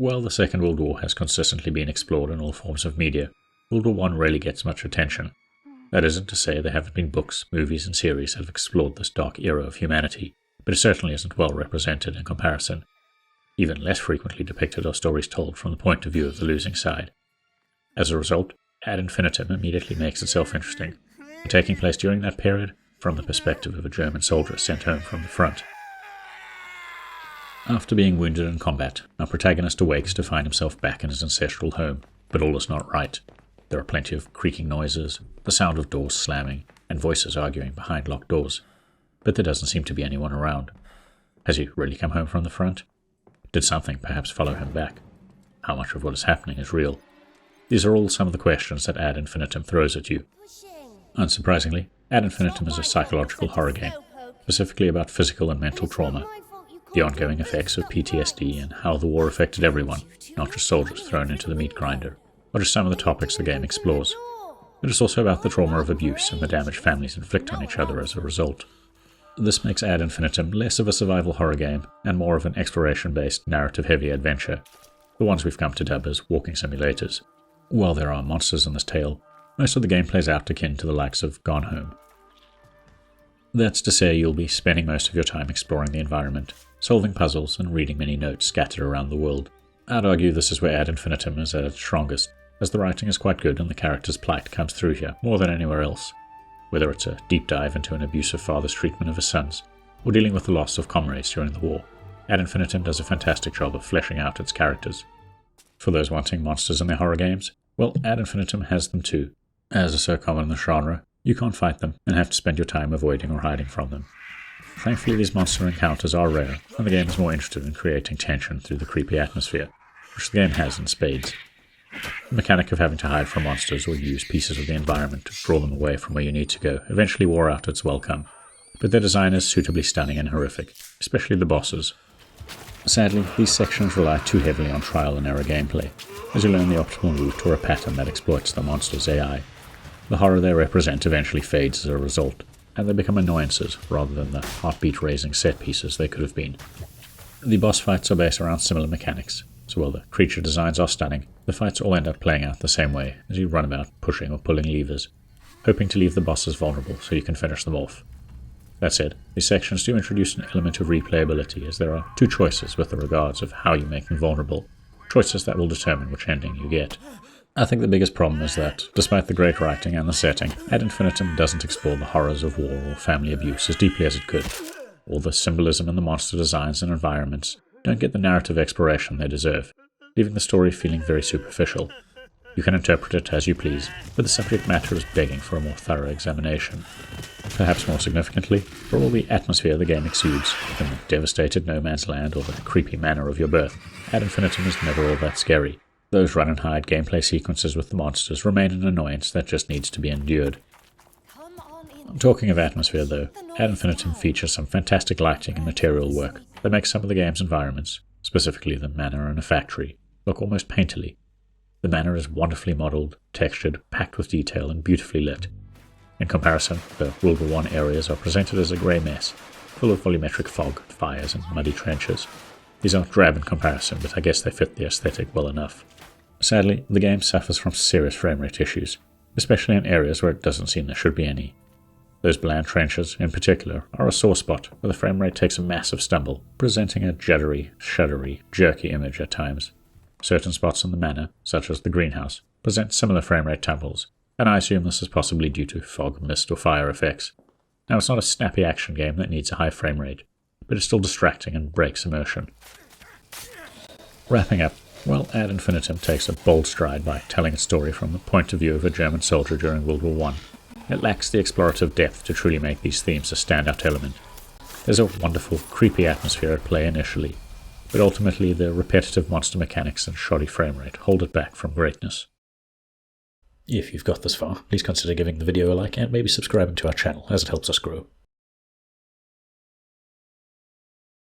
While the Second World War has consistently been explored in all forms of media, World War I rarely gets much attention. That isn't to say there haven't been books, movies and series that have explored this dark era of humanity, but it certainly isn't well represented in comparison. Even less frequently depicted are stories told from the point of view of the losing side. As a result, Ad Infinitum immediately makes itself interesting, taking place during that period from the perspective of a German soldier sent home from the front. After being wounded in combat, our protagonist awakes to find himself back in his ancestral home, but all is not right. There are plenty of creaking noises, the sound of doors slamming, and voices arguing behind locked doors. But there doesn't seem to be anyone around. Has he really come home from the front? Did something perhaps follow him back? How much of what is happening is real? These are all some of the questions that Ad Infinitum throws at you. Unsurprisingly, Ad Infinitum is a psychological horror game, specifically about physical and mental trauma, the ongoing effects of PTSD and how the war affected everyone, not just soldiers thrown into the meat grinder, are just some of the topics the game explores. It is also about the trauma of abuse and the damage families inflict on each other as a result. This makes Ad Infinitum less of a survival horror game and more of an exploration-based, narrative-heavy adventure, the ones we've come to dub as walking simulators. While there are monsters in this tale, most of the game plays out akin to the likes of Gone Home. That's to say you'll be spending most of your time exploring the environment, solving puzzles and reading many notes scattered around the world. I'd argue this is where Ad Infinitum is at its strongest, as the writing is quite good and the character's plight comes through here more than anywhere else. Whether it's a deep dive into an abusive father's treatment of his sons, or dealing with the loss of comrades during the war, Ad Infinitum does a fantastic job of fleshing out its characters. For those wanting monsters in their horror games, well, Ad Infinitum has them too. As is so common in the genre, you can't fight them and have to spend your time avoiding or hiding from them. Thankfully, these monster encounters are rare, and the game is more interested in creating tension through the creepy atmosphere, which the game has in spades. The mechanic of having to hide from monsters or use pieces of the environment to draw them away from where you need to go eventually wore out its welcome, but their design is suitably stunning and horrific, especially the bosses. Sadly, these sections rely too heavily on trial and error gameplay, as you learn the optimal route or a pattern that exploits the monster's AI. The horror they represent eventually fades as a result, and they become annoyances rather than the heartbeat-raising set pieces they could have been. The boss fights are based around similar mechanics, so while the creature designs are stunning, the fights all end up playing out the same way as you run about pushing or pulling levers, hoping to leave the bosses vulnerable so you can finish them off. That said, these sections do introduce an element of replayability, as there are two choices with the regards of how you make them vulnerable, choices that will determine which ending you get. I think the biggest problem is that, despite the great writing and the setting, Ad Infinitum doesn't explore the horrors of war or family abuse as deeply as it could. All the symbolism in the monster designs and environments don't get the narrative exploration they deserve, leaving the story feeling very superficial. You can interpret it as you please, but the subject matter is begging for a more thorough examination. Perhaps more significantly, for all the atmosphere the game exudes, from the devastated no man's land or the creepy manor of your birth, Ad Infinitum is never all that scary. Those run-and-hide gameplay sequences with the monsters remain an annoyance that just needs to be endured. Talking of atmosphere though, Ad Infinitum features some fantastic lighting and material work that makes some of the game's environments, specifically the manor and a factory, look almost painterly. The manor is wonderfully modelled, textured, packed with detail and beautifully lit. In comparison, the World War I areas are presented as a grey mess, full of volumetric fog, fires and muddy trenches. These are drab in comparison, but I guess they fit the aesthetic well enough. Sadly, the game suffers from serious framerate issues, especially in areas where it doesn't seem there should be any. Those bland trenches, in particular, are a sore spot where the frame rate takes a massive stumble, presenting a juddery, shuddery, jerky image at times. Certain spots in the manor, such as the greenhouse, present similar frame rate tumbles, and I assume this is possibly due to fog, mist, or fire effects. Now, it's not a snappy action game that needs a high frame rate, but it's still distracting and breaks immersion. Wrapping up, well, Ad Infinitum takes a bold stride by telling its story from the point of view of a German soldier during World War I. It lacks the explorative depth to truly make these themes a standout element. There's a wonderful, creepy atmosphere at play initially, but ultimately the repetitive monster mechanics and shoddy frame rate hold it back from greatness. If you've got this far, please consider giving the video a like and maybe subscribing to our channel as it helps us grow.